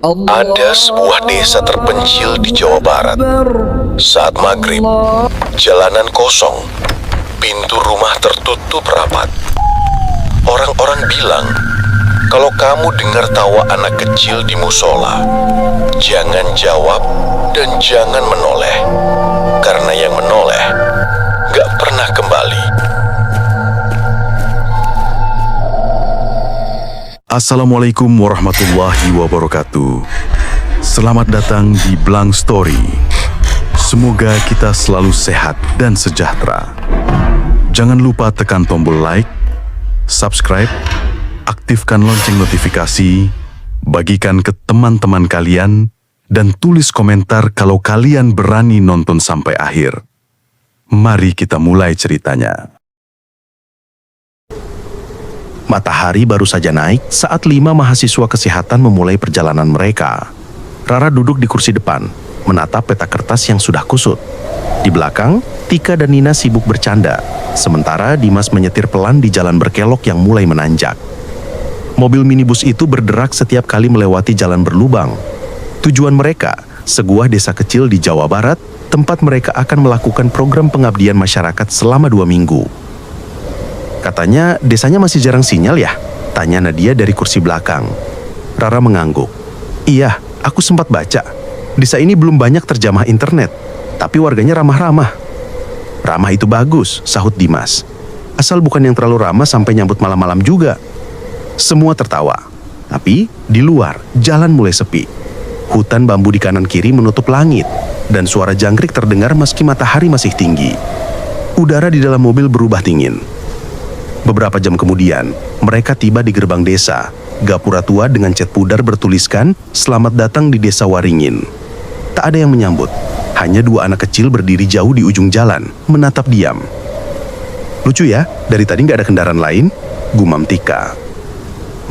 Ada sebuah desa terpencil di Jawa Barat. Saat maghrib, jalanan kosong, pintu rumah tertutup rapat. Orang-orang bilang, kalau kamu dengar tawa anak kecil di musola, jangan jawab dan jangan menoleh, karena yang menoleh gak pernah kembali. Assalamualaikum warahmatullahi wabarakatuh. Selamat datang di Blank Story. Semoga kita selalu sehat dan sejahtera. Jangan lupa tekan tombol like, subscribe, aktifkan lonceng notifikasi, bagikan ke teman-teman kalian, dan tulis komentar kalau kalian berani nonton sampai akhir. Mari kita mulai ceritanya. Matahari baru saja naik saat 5 mahasiswa kesehatan memulai perjalanan mereka. Rara duduk di kursi depan, menatap peta kertas yang sudah kusut. Di belakang, Tika dan Nina sibuk bercanda, sementara Dimas menyetir pelan di jalan berkelok yang mulai menanjak. Mobil minibus itu berderak setiap kali melewati jalan berlubang. Tujuan mereka, sebuah desa kecil di Jawa Barat, tempat mereka akan melakukan program pengabdian masyarakat selama 2 minggu. Katanya desanya masih jarang sinyal ya? Tanya Nadia dari kursi belakang. Rara mengangguk. Iya, aku sempat baca. Desa ini belum banyak terjamah internet, tapi warganya ramah-ramah. Ramah itu bagus, sahut Dimas. Asal bukan yang terlalu ramah sampai nyambut malam-malam juga. Semua tertawa. Tapi di luar, jalan mulai sepi. Hutan bambu di kanan kiri menutup langit, dan suara jangkrik terdengar meski matahari masih tinggi. Udara di dalam mobil berubah dingin. Beberapa jam kemudian, mereka tiba di gerbang desa. Gapura tua dengan cat pudar bertuliskan, "Selamat datang di Desa Waringin." Tak ada yang menyambut. Hanya 2 anak kecil berdiri jauh di ujung jalan, menatap diam. Lucu ya, dari tadi nggak ada kendaraan lain, gumam Tika.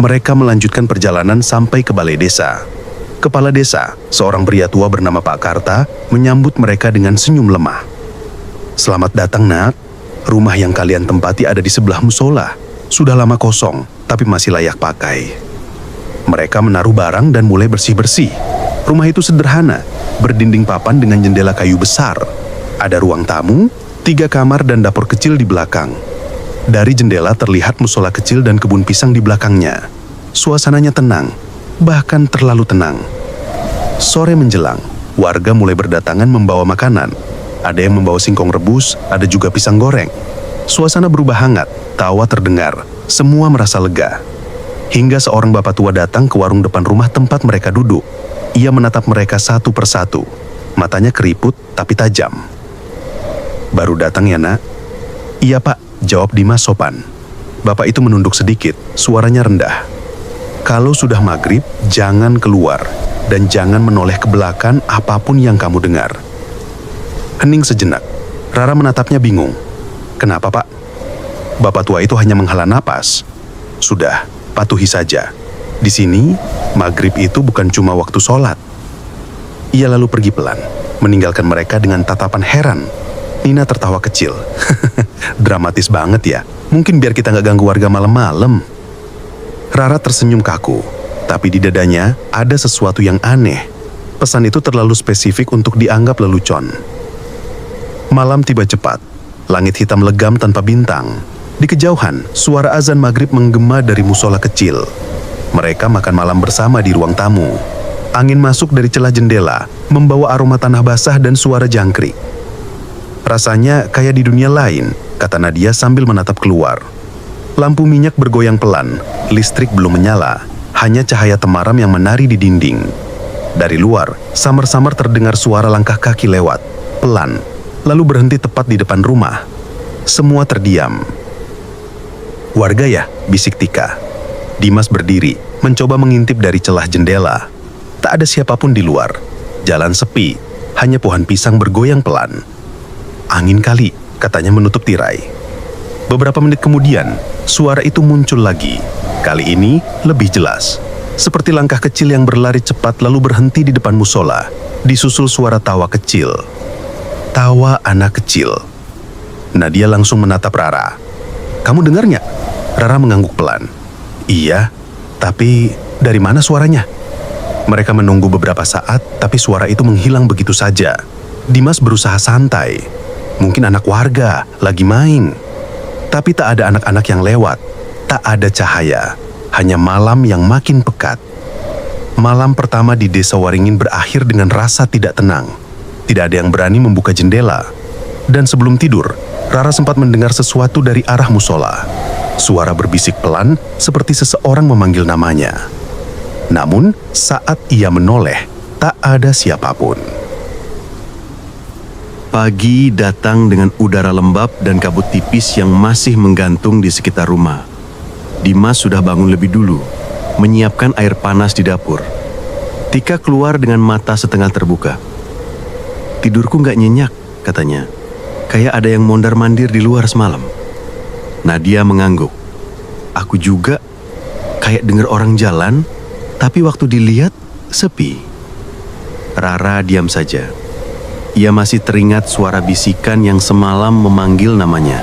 Mereka melanjutkan perjalanan sampai ke balai desa. Kepala desa, seorang pria tua bernama Pak Karta, menyambut mereka dengan senyum lemah. "Selamat datang, Nak. Rumah yang kalian tempati ada di sebelah musola. Sudah lama kosong, tapi masih layak pakai." Mereka menaruh barang dan mulai bersih-bersih. Rumah itu sederhana, berdinding papan dengan jendela kayu besar. Ada ruang tamu, 3 kamar dan dapur kecil di belakang. Dari jendela terlihat musola kecil dan kebun pisang di belakangnya. Suasananya tenang, bahkan terlalu tenang. Sore menjelang, warga mulai berdatangan membawa makanan. Ada yang membawa singkong rebus, ada juga pisang goreng. Suasana berubah hangat, tawa terdengar, semua merasa lega. Hingga seorang bapak tua datang ke warung depan rumah tempat mereka duduk. Ia menatap mereka satu persatu. Matanya keriput tapi tajam. "Baru datang ya, Nak?" "Iya, Pak," jawab Dimas sopan. Bapak itu menunduk sedikit, suaranya rendah. "Kalau sudah maghrib, jangan keluar, dan jangan menoleh ke belakang apapun yang kamu dengar." Hening sejenak. Rara menatapnya bingung. "Kenapa, Pak?" Bapak tua itu hanya menghela napas. "Sudah, patuhi saja. Di sini, maghrib itu bukan cuma waktu sholat." Ia lalu pergi pelan, meninggalkan mereka dengan tatapan heran. Nina tertawa kecil. "Dramatis banget ya. Mungkin biar kita nggak ganggu warga malam-malam." Rara tersenyum kaku, tapi di dadanya ada sesuatu yang aneh. Pesan itu terlalu spesifik untuk dianggap lelucon. Malam tiba cepat. Langit hitam legam tanpa bintang. Di kejauhan, suara azan maghrib menggema dari musola kecil. Mereka makan malam bersama di ruang tamu. Angin masuk dari celah jendela, membawa aroma tanah basah dan suara jangkrik. "Rasanya kayak di dunia lain," kata Nadia sambil menatap keluar. Lampu minyak bergoyang pelan, listrik belum menyala, hanya cahaya temaram yang menari di dinding. Dari luar, samar-samar terdengar suara langkah kaki lewat, pelan, lalu berhenti tepat di depan rumah. Semua terdiam. "Warga ya?" bisik Tika. Dimas berdiri, mencoba mengintip dari celah jendela. Tak ada siapapun di luar. Jalan sepi, hanya pohon pisang bergoyang pelan. "Angin kali," katanya menutup tirai. Beberapa menit kemudian, suara itu muncul lagi. Kali ini lebih jelas. Seperti langkah kecil yang berlari cepat lalu berhenti di depan musola, disusul suara tawa kecil. Tawa anak kecil. Nadia langsung menatap Rara. "Kamu dengar nggak?" Rara mengangguk pelan. "Iya, tapi dari mana suaranya?" Mereka menunggu beberapa saat, tapi suara itu menghilang begitu saja. Dimas berusaha santai. Mungkin anak warga lagi main. Tapi tak ada anak-anak yang lewat. Tak ada cahaya. Hanya malam yang makin pekat. Malam pertama di Desa Waringin berakhir dengan rasa tidak tenang. Tidak ada yang berani membuka jendela. Dan sebelum tidur, Rara sempat mendengar sesuatu dari arah musola. Suara berbisik pelan seperti seseorang memanggil namanya. Namun, saat ia menoleh, tak ada siapapun. Pagi datang dengan udara lembab dan kabut tipis yang masih menggantung di sekitar rumah. Dimas sudah bangun lebih dulu, menyiapkan air panas di dapur. Tika keluar dengan mata setengah terbuka. "Tidurku nggak nyenyak," katanya. "Kayak ada yang mondar-mandir di luar semalam." Nadia mengangguk. "Aku juga kayak dengar orang jalan, tapi waktu dilihat, sepi." Rara diam saja. Ia masih teringat suara bisikan yang semalam memanggil namanya.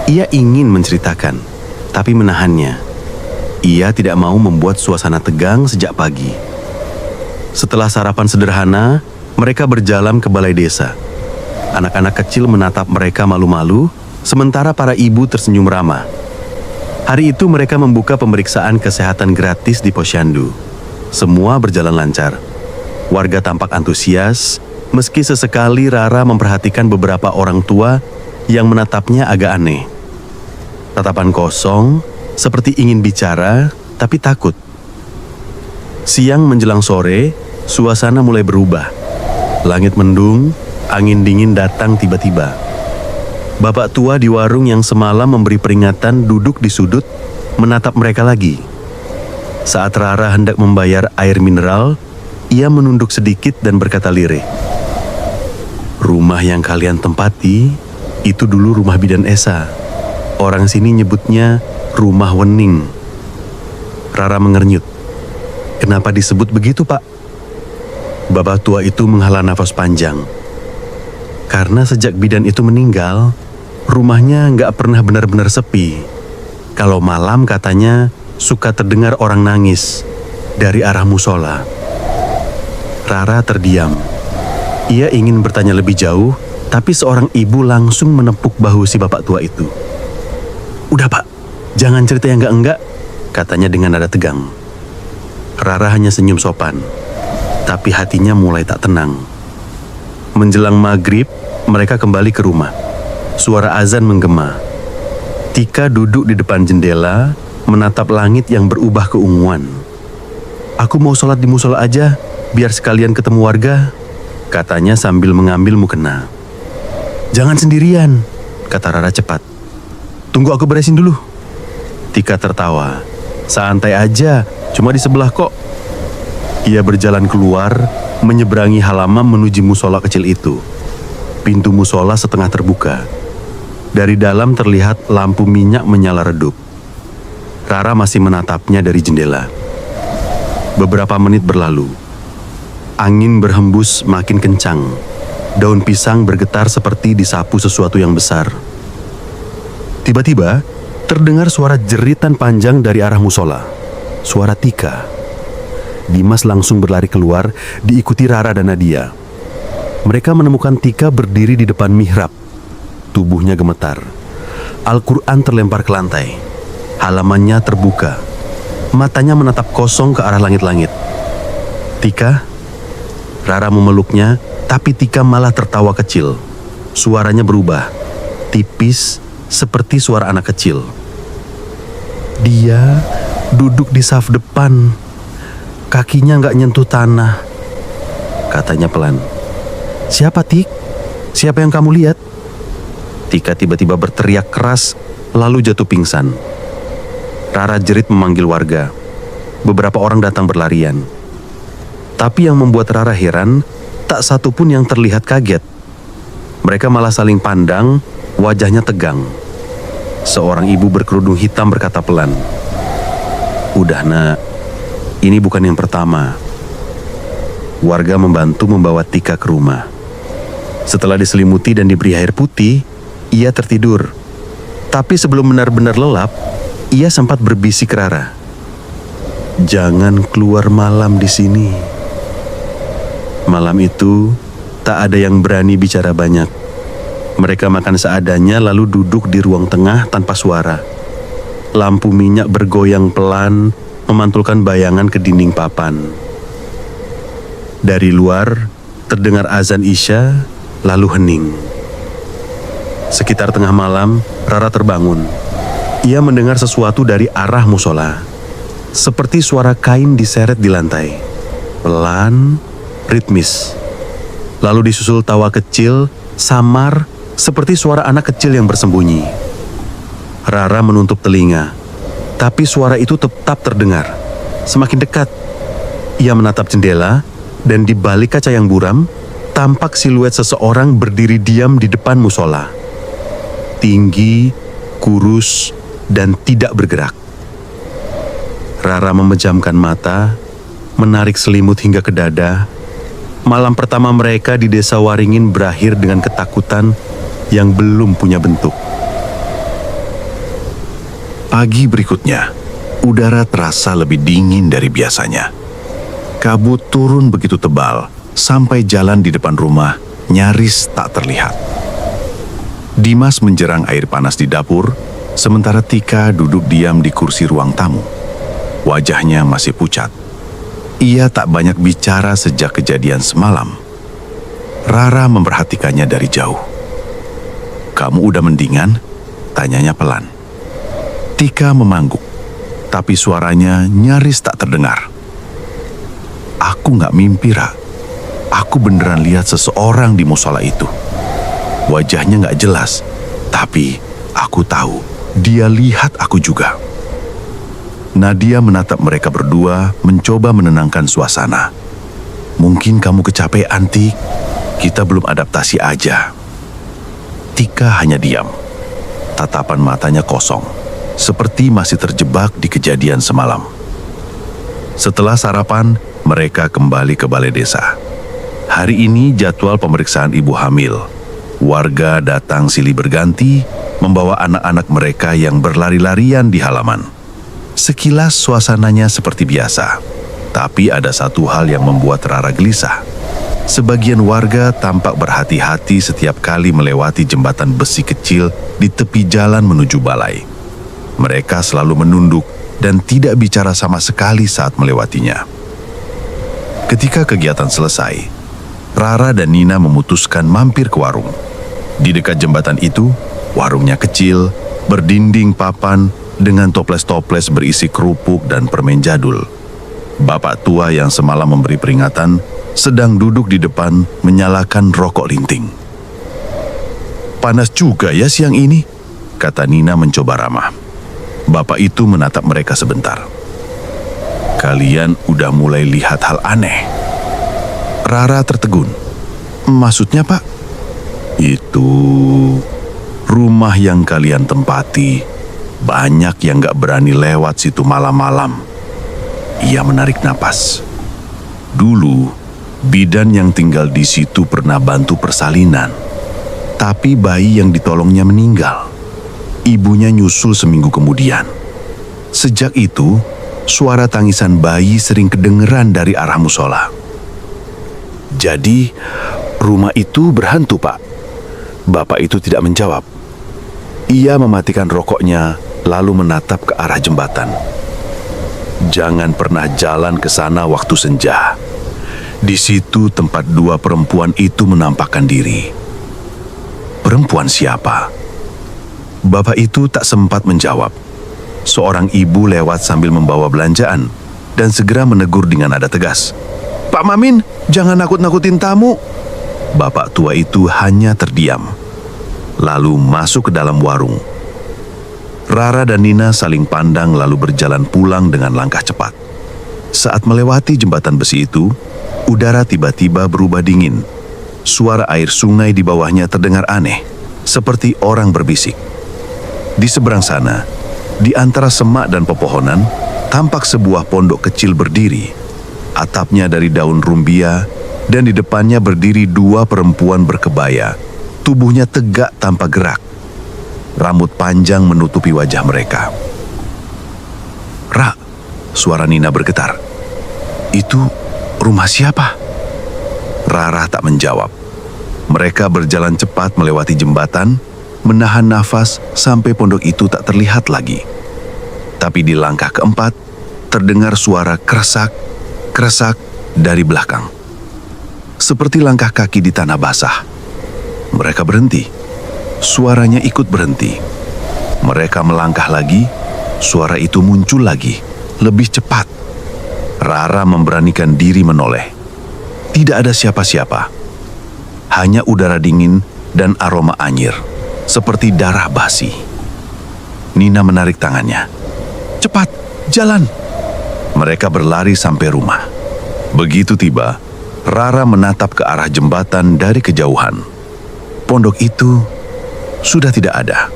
Ia ingin menceritakan, tapi menahannya. Ia tidak mau membuat suasana tegang sejak pagi. Setelah sarapan sederhana, mereka berjalan ke balai desa. Anak-anak kecil menatap mereka malu-malu, sementara para ibu tersenyum ramah. Hari itu mereka membuka pemeriksaan kesehatan gratis di Posyandu. Semua berjalan lancar. Warga tampak antusias, meski sesekali Rara memperhatikan beberapa orang tua yang menatapnya agak aneh. Tatapan kosong, seperti ingin bicara, tapi takut. Siang menjelang sore, suasana mulai berubah. Langit mendung, angin dingin datang tiba-tiba. Bapak tua di warung yang semalam memberi peringatan duduk di sudut, menatap mereka lagi. Saat Rara hendak membayar air mineral, ia menunduk sedikit dan berkata lirih, "Rumah yang kalian tempati, itu dulu rumah Bidan Esa. Orang sini nyebutnya Rumah Wening." Rara mengernyut. "Kenapa disebut begitu, Pak?" Bapak tua itu menghela nafas panjang. "Karena sejak bidan itu meninggal, rumahnya nggak pernah benar-benar sepi. Kalau malam katanya suka terdengar orang nangis dari arah musola." Rara terdiam. Ia ingin bertanya lebih jauh, tapi seorang ibu langsung menepuk bahu si bapak tua itu. "Udah, Pak, jangan cerita yang enggak-enggak," katanya dengan nada tegang. Rara hanya senyum sopan, tapi hatinya mulai tak tenang. Menjelang maghrib, mereka kembali ke rumah. Suara azan menggema. Tika duduk di depan jendela, menatap langit yang berubah keunguan. "Aku mau sholat di musola aja, biar sekalian ketemu warga," katanya sambil mengambil mukena. "Jangan sendirian," kata Rara cepat. "Tunggu aku beresin dulu." Tika tertawa. "Santai aja, cuma di sebelah kok." Ia berjalan keluar, menyeberangi halaman menuju musola kecil itu. Pintu musola setengah terbuka. Dari dalam terlihat lampu minyak menyala redup. Rara masih menatapnya dari jendela. Beberapa menit berlalu. Angin berhembus makin kencang. Daun pisang bergetar seperti disapu sesuatu yang besar. Tiba-tiba, terdengar suara jeritan panjang dari arah musola. Suara Tika. Dimas langsung berlari keluar, diikuti Rara dan Nadia. Mereka menemukan Tika berdiri di depan mihrab. Tubuhnya gemetar. Al-Quran terlempar ke lantai. Halamannya terbuka. Matanya menatap kosong ke arah langit-langit. "Tika?" Rara memeluknya, tapi Tika malah tertawa kecil. Suaranya berubah, tipis seperti suara anak kecil. "Dia duduk di saf depan. Kakinya nggak nyentuh tanah," katanya pelan. "Siapa, Tik? Siapa yang kamu lihat?" Tika tiba-tiba berteriak keras, lalu jatuh pingsan. Rara jerit memanggil warga. Beberapa orang datang berlarian. Tapi yang membuat Rara heran, tak satu pun yang terlihat kaget. Mereka malah saling pandang, wajahnya tegang. Seorang ibu berkerudung hitam berkata pelan, "Udah, Nak. Ini bukan yang pertama." Warga membantu membawa Tika ke rumah. Setelah diselimuti dan diberi air putih, ia tertidur. Tapi sebelum benar-benar lelap, ia sempat berbisik Rara, Jangan keluar malam di sini. Malam itu, tak ada yang berani bicara banyak. Mereka makan seadanya lalu duduk di ruang tengah tanpa suara. Lampu minyak bergoyang pelan, memantulkan bayangan ke dinding papan. Dari luar, terdengar azan Isya, lalu hening. Sekitar tengah malam, Rara terbangun. Ia mendengar sesuatu dari arah musola. Seperti suara kain diseret di lantai. Pelan, ritmis. Lalu disusul tawa kecil, samar, seperti suara anak kecil yang bersembunyi. Rara menutup telinga, tapi suara itu tetap terdengar. Semakin dekat, ia menatap jendela, dan di balik kaca yang buram, tampak siluet seseorang berdiri diam di depan musola. Tinggi, kurus, dan tidak bergerak. Rara memejamkan mata, menarik selimut hingga ke dada. Malam pertama mereka di desa Waringin berakhir dengan ketakutan yang belum punya bentuk. Pagi berikutnya, udara terasa lebih dingin dari biasanya. Kabut turun begitu tebal, sampai jalan di depan rumah nyaris tak terlihat. Dimas menjerang air panas di dapur, sementara Tika duduk diam di kursi ruang tamu. Wajahnya masih pucat. Ia tak banyak bicara sejak kejadian semalam. Rara memperhatikannya dari jauh. "Kamu udah mendingan?" tanyanya pelan. Tika memangguk, tapi suaranya nyaris tak terdengar. "Aku nggak mimpi, Ra. Aku beneran lihat seseorang di musola itu. Wajahnya nggak jelas, tapi aku tahu dia lihat aku juga." Nadia menatap mereka berdua, mencoba menenangkan suasana. "Mungkin kamu kecapean, Tik. Kita belum adaptasi aja." Tika hanya diam. Tatapan matanya kosong, seperti masih terjebak di kejadian semalam. Setelah sarapan, mereka kembali ke balai desa. Hari ini jadwal pemeriksaan ibu hamil. Warga datang silih berganti, membawa anak-anak mereka yang berlari-larian di halaman. Sekilas suasananya seperti biasa, tapi ada satu hal yang membuat Rara gelisah. Sebagian warga tampak berhati-hati setiap kali melewati jembatan besi kecil di tepi jalan menuju balai. Mereka selalu menunduk dan tidak bicara sama sekali saat melewatinya. Ketika kegiatan selesai, Rara dan Nina memutuskan mampir ke warung. Di dekat jembatan itu, warungnya kecil, berdinding papan, dengan toples-toples berisi kerupuk dan permen jadul. Bapak tua yang semalam memberi peringatan sedang duduk di depan menyalakan rokok linting. "Panas juga ya siang ini," kata Nina mencoba ramah. Bapak itu menatap mereka sebentar. "Kalian udah mulai lihat hal aneh?" Rara tertegun. "Maksudnya, Pak?" "Itu rumah yang kalian tempati. Banyak yang gak berani lewat situ malam-malam." Ia menarik napas. "Dulu, bidan yang tinggal di situ pernah bantu persalinan. Tapi bayi yang ditolongnya meninggal. Ibunya nyusul seminggu kemudian. Sejak itu, suara tangisan bayi sering kedengeran dari arah musola." "Jadi, rumah itu berhantu, Pak?" Bapak itu tidak menjawab. Ia mematikan rokoknya, lalu menatap ke arah jembatan. "Jangan pernah jalan ke sana waktu senja. Di situ tempat dua perempuan itu menampakkan diri." "Perempuan siapa?" Bapak itu tak sempat menjawab. Seorang ibu lewat sambil membawa belanjaan dan segera menegur dengan nada tegas. "Pak Mamin, jangan nakut-nakutin tamu." Bapak tua itu hanya terdiam, lalu masuk ke dalam warung. Rara dan Nina saling pandang lalu berjalan pulang dengan langkah cepat. Saat melewati jembatan besi itu, udara tiba-tiba berubah dingin. Suara air sungai di bawahnya terdengar aneh, seperti orang berbisik. Di seberang sana, di antara semak dan pepohonan, tampak sebuah pondok kecil berdiri. Atapnya dari daun rumbia, dan di depannya berdiri dua perempuan berkebaya. Tubuhnya tegak tanpa gerak. Rambut panjang menutupi wajah mereka. "Ra, suara Nina bergetar. Itu rumah siapa? Rara tak menjawab. Mereka berjalan cepat melewati jembatan, menahan nafas sampai pondok itu tak terlihat lagi. Tapi di langkah keempat, terdengar suara kresak dari belakang. Seperti langkah kaki di tanah basah. Mereka berhenti. Suaranya ikut berhenti. Mereka melangkah lagi, suara itu muncul lagi, lebih cepat. Rara memberanikan diri menoleh. Tidak ada siapa-siapa. Hanya udara dingin dan aroma anyir, seperti darah basi. Nina menarik tangannya. Cepat, jalan! Mereka berlari sampai rumah. Begitu tiba, Rara menatap ke arah jembatan dari kejauhan. Pondok itu sudah tidak ada.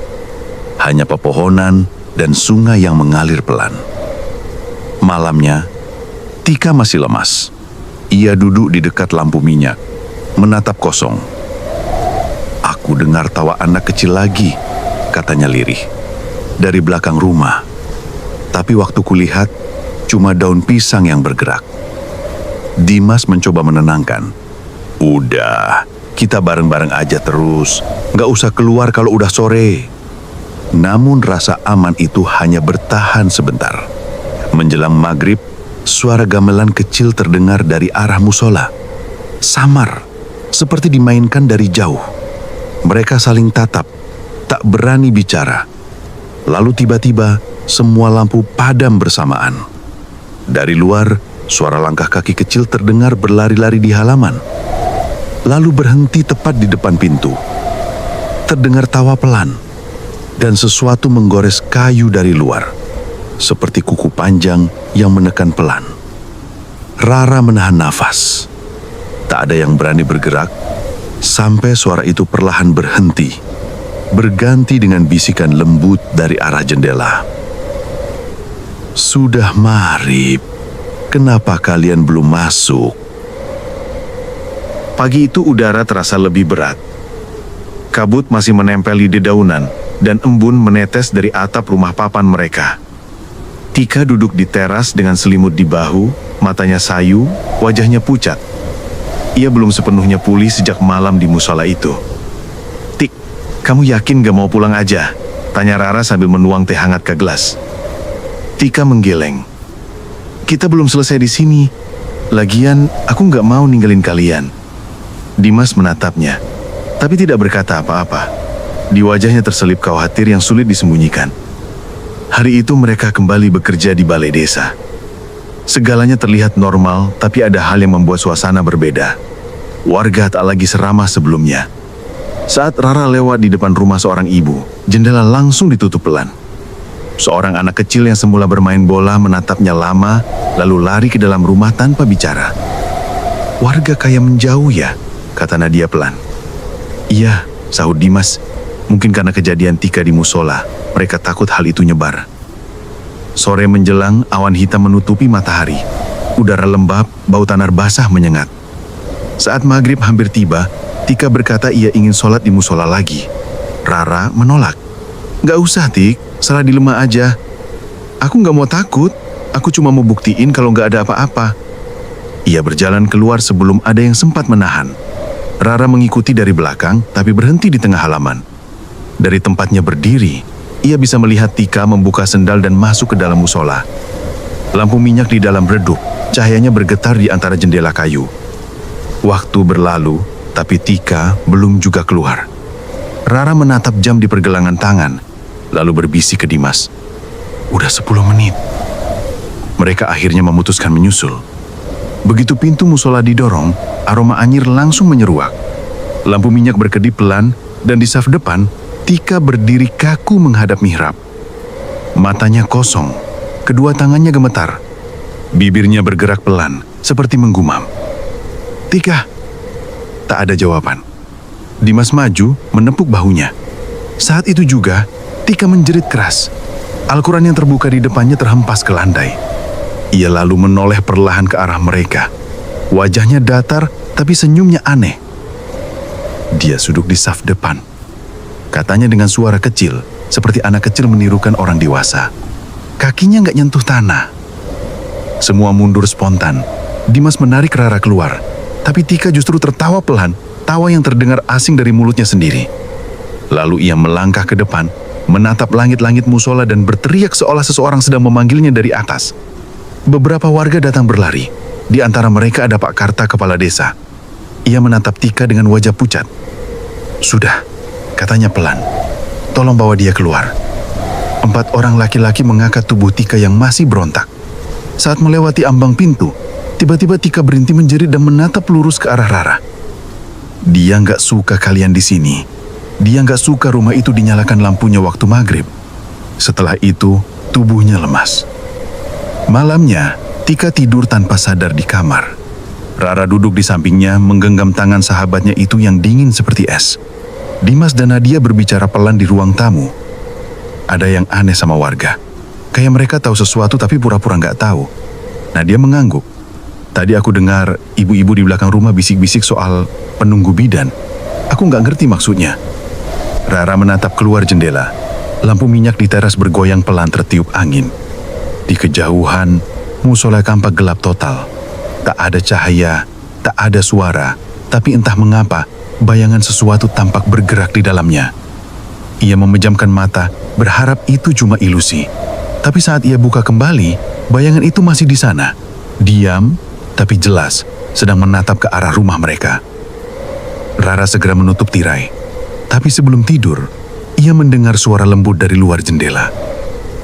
Hanya pepohonan dan sungai yang mengalir pelan. Malamnya, Tika masih lemas. Ia duduk di dekat lampu minyak, menatap kosong. Aku dengar tawa anak kecil lagi, katanya lirih, dari belakang rumah. Tapi waktu kulihat, cuma daun pisang yang bergerak. Dimas mencoba menenangkan. Udah, kita bareng-bareng aja terus. Nggak usah keluar kalau udah sore. Namun rasa aman itu hanya bertahan sebentar. Menjelang maghrib, suara gamelan kecil terdengar dari arah musola. Samar, seperti dimainkan dari jauh. Mereka saling tatap, tak berani bicara. Lalu tiba-tiba, semua lampu padam bersamaan. Dari luar, suara langkah kaki kecil terdengar berlari-lari di halaman. Lalu berhenti tepat di depan pintu. Terdengar tawa pelan, dan sesuatu menggores kayu dari luar, seperti kuku panjang yang menekan pelan. Rara menahan nafas. Tak ada yang berani bergerak, sampai suara itu perlahan berhenti, berganti dengan bisikan lembut dari arah jendela. Sudah maghrib, kenapa kalian belum masuk? Pagi itu udara terasa lebih berat. Kabut masih menempel di dedaunan dan embun menetes dari atap rumah papan mereka. Tika duduk di teras dengan selimut di bahu, matanya sayu, wajahnya pucat. Ia belum sepenuhnya pulih sejak malam di musola itu. Tik, kamu yakin gak mau pulang aja? Tanya Rara sambil menuang teh hangat ke gelas. Tika menggeleng. Kita belum selesai di sini. Lagian, aku gak mau ninggalin kalian. Dimas menatapnya, tapi tidak berkata apa-apa. Di wajahnya terselip khawatir yang sulit disembunyikan. Hari itu mereka kembali bekerja di balai desa. Segalanya terlihat normal, tapi ada hal yang membuat suasana berbeda. Warga tak lagi seramah sebelumnya. Saat Rara lewat di depan rumah seorang ibu, jendela langsung ditutup pelan. Seorang anak kecil yang semula bermain bola menatapnya lama, lalu lari ke dalam rumah tanpa bicara. Warga kayak menjauh ya, kata Nadia pelan. Iya, sahut Dimas. Mungkin karena kejadian Tika di musola, mereka takut hal itu nyebar. Sore menjelang, awan hitam menutupi matahari. Udara lembab, bau tanah basah menyengat. Saat maghrib hampir tiba, Tika berkata ia ingin sholat di musola lagi. Rara menolak. Gak usah, Tik. Salah dilema aja. Aku gak mau takut. Aku cuma mau buktiin kalau gak ada apa-apa. Ia berjalan keluar sebelum ada yang sempat menahan. Rara mengikuti dari belakang, tapi berhenti di tengah halaman. Dari tempatnya berdiri, ia bisa melihat Tika membuka sendal dan masuk ke dalam musola. Lampu minyak di dalam redup, cahayanya bergetar di antara jendela kayu. Waktu berlalu, tapi Tika belum juga keluar. Rara menatap jam di pergelangan tangan, lalu berbisik ke Dimas. Udah 10 menit. Mereka akhirnya memutuskan menyusul. Begitu pintu musola didorong, aroma anyir langsung menyeruak. Lampu minyak berkedip pelan, dan di saf depan, Tika berdiri kaku menghadap mihrab. Matanya kosong, kedua tangannya gemetar. Bibirnya bergerak pelan, seperti menggumam. Tika! Tak ada jawaban. Dimas maju, menepuk bahunya. Saat itu juga, Tika menjerit keras. Al-Quran yang terbuka di depannya terhempas ke lantai. Ia lalu menoleh perlahan ke arah mereka. Wajahnya datar, tapi senyumnya aneh. Dia duduk di saf depan. Katanya dengan suara kecil, seperti anak kecil menirukan orang dewasa. Kakinya nggak nyentuh tanah. Semua mundur spontan. Dimas menarik Rara keluar, tapi Tika justru tertawa pelan, tawa yang terdengar asing dari mulutnya sendiri. Lalu ia melangkah ke depan, menatap langit-langit musola dan berteriak seolah seseorang sedang memanggilnya dari atas. Beberapa warga datang berlari. Di antara mereka ada Pak Karta, kepala desa. Ia menatap Tika dengan wajah pucat. "Sudah," katanya pelan. "Tolong bawa dia keluar." 4 orang laki-laki mengangkat tubuh Tika yang masih berontak. Saat melewati ambang pintu, tiba-tiba Tika berhenti menjerit dan menatap lurus ke arah Rara. Dia nggak suka kalian di sini. Dia nggak suka rumah itu dinyalakan lampunya waktu maghrib. Setelah itu, tubuhnya lemas. Malamnya, Tika tidur tanpa sadar di kamar. Rara duduk di sampingnya, menggenggam tangan sahabatnya itu yang dingin seperti es. Dimas dan Nadia berbicara pelan di ruang tamu. Ada yang aneh sama warga. Kayak mereka tahu sesuatu tapi pura-pura nggak tahu. Nadia mengangguk. "Tadi aku dengar ibu-ibu di belakang rumah bisik-bisik soal penunggu bidan. Aku nggak ngerti maksudnya." Rara menatap keluar jendela. Lampu minyak di teras bergoyang pelan tertiup angin. Di kejauhan, musola kampak gelap total. Tak ada cahaya, tak ada suara, tapi entah mengapa, bayangan sesuatu tampak bergerak di dalamnya. Ia memejamkan mata, berharap itu cuma ilusi. Tapi saat ia buka kembali, bayangan itu masih di sana. Diam, tapi jelas, sedang menatap ke arah rumah mereka. Rara segera menutup tirai. Tapi sebelum tidur, ia mendengar suara lembut dari luar jendela.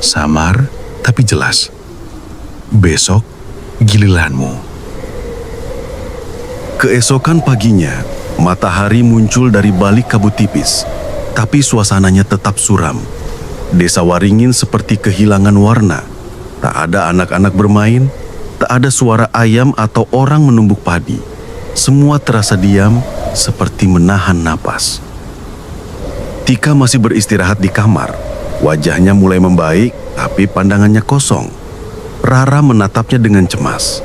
Samar, tapi jelas. "Besok, giliranmu." Keesokan paginya, matahari muncul dari balik kabut tipis. Tapi suasananya tetap suram. Desa Waringin seperti kehilangan warna. Tak ada anak-anak bermain, tak ada suara ayam atau orang menumbuk padi. Semua terasa diam, seperti menahan napas. Tika masih beristirahat di kamar. Wajahnya mulai membaik, tapi pandangannya kosong. Rara menatapnya dengan cemas.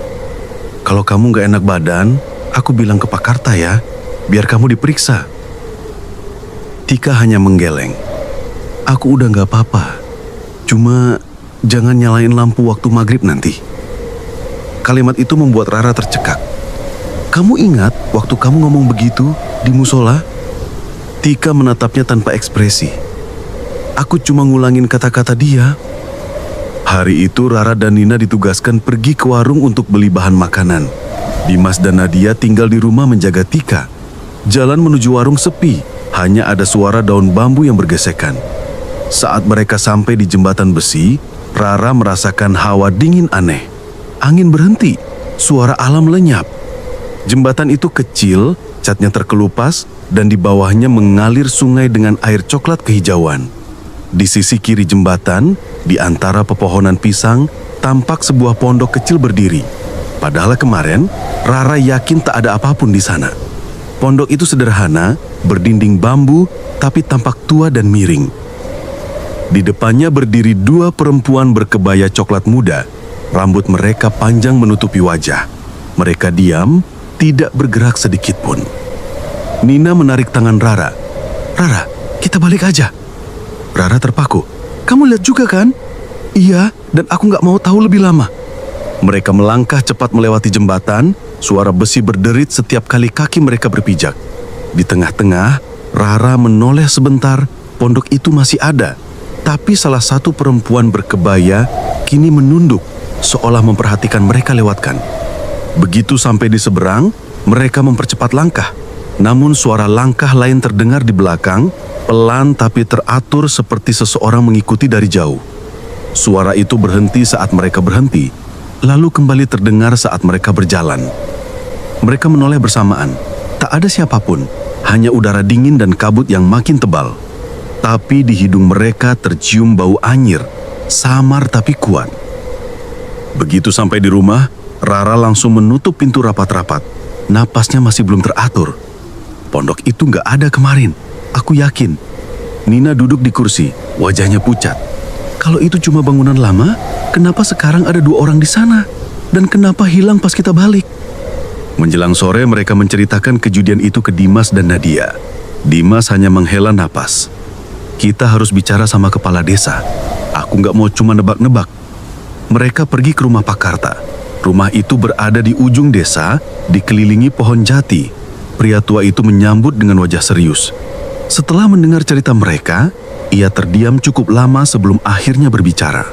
"Kalau kamu gak enak badan, aku bilang ke Pak Karta ya, biar kamu diperiksa." Tika hanya menggeleng. "Aku udah gak apa-apa. Cuma jangan nyalain lampu waktu maghrib nanti." Kalimat itu membuat Rara tercekak. "Kamu ingat waktu kamu ngomong begitu di musola?" Tika menatapnya tanpa ekspresi. "Aku cuma ngulangin kata-kata dia." Hari itu Rara dan Nina ditugaskan pergi ke warung untuk beli bahan makanan. Dimas dan Nadia tinggal di rumah menjaga Tika. Jalan menuju warung sepi, hanya ada suara daun bambu yang bergesekan. Saat mereka sampai di jembatan besi, Rara merasakan hawa dingin aneh. Angin berhenti, suara alam lenyap. Jembatan itu kecil, catnya terkelupas, dan di bawahnya mengalir sungai dengan air coklat kehijauan. Di sisi kiri jembatan, di antara pepohonan pisang, tampak sebuah pondok kecil berdiri. Padahal kemarin, Rara yakin tak ada apapun di sana. Pondok itu sederhana, berdinding bambu, tapi tampak tua dan miring. Di depannya berdiri 2 perempuan berkebaya coklat muda. Rambut mereka panjang menutupi wajah. Mereka diam, tidak bergerak sedikit pun. Nina menarik tangan Rara. "Rara, kita balik aja." Rara terpaku. "Kamu lihat juga kan?" "Iya, dan aku gak mau tahu lebih lama." Mereka melangkah cepat melewati jembatan. Suara besi berderit setiap kali kaki mereka berpijak. Di tengah-tengah, Rara menoleh sebentar. Pondok itu masih ada, tapi salah satu perempuan berkebaya kini menunduk, seolah memperhatikan mereka lewatkan. Begitu sampai di seberang, mereka mempercepat langkah. Namun suara langkah lain terdengar di belakang, pelan tapi teratur seperti seseorang mengikuti dari jauh. Suara itu berhenti saat mereka berhenti, lalu kembali terdengar saat mereka berjalan. Mereka menoleh bersamaan. Tak ada siapapun, hanya udara dingin dan kabut yang makin tebal. Tapi di hidung mereka tercium bau anyir, samar tapi kuat. Begitu sampai di rumah, Rara langsung menutup pintu rapat-rapat. Napasnya masih belum teratur. Pondok itu gak ada kemarin, aku yakin. Nina duduk di kursi, wajahnya pucat. Kalau itu cuma bangunan lama, kenapa sekarang ada 2 orang di sana? Dan kenapa hilang pas kita balik? Menjelang sore mereka menceritakan kejadian itu ke Dimas dan Nadia. Dimas hanya menghela napas. "Kita harus bicara sama kepala desa. Aku gak mau cuma nebak-nebak." Mereka pergi ke rumah Pak Karta. Rumah itu berada di ujung desa, dikelilingi pohon jati. Pria tua itu menyambut dengan wajah serius. Setelah mendengar cerita mereka, ia terdiam cukup lama sebelum akhirnya berbicara.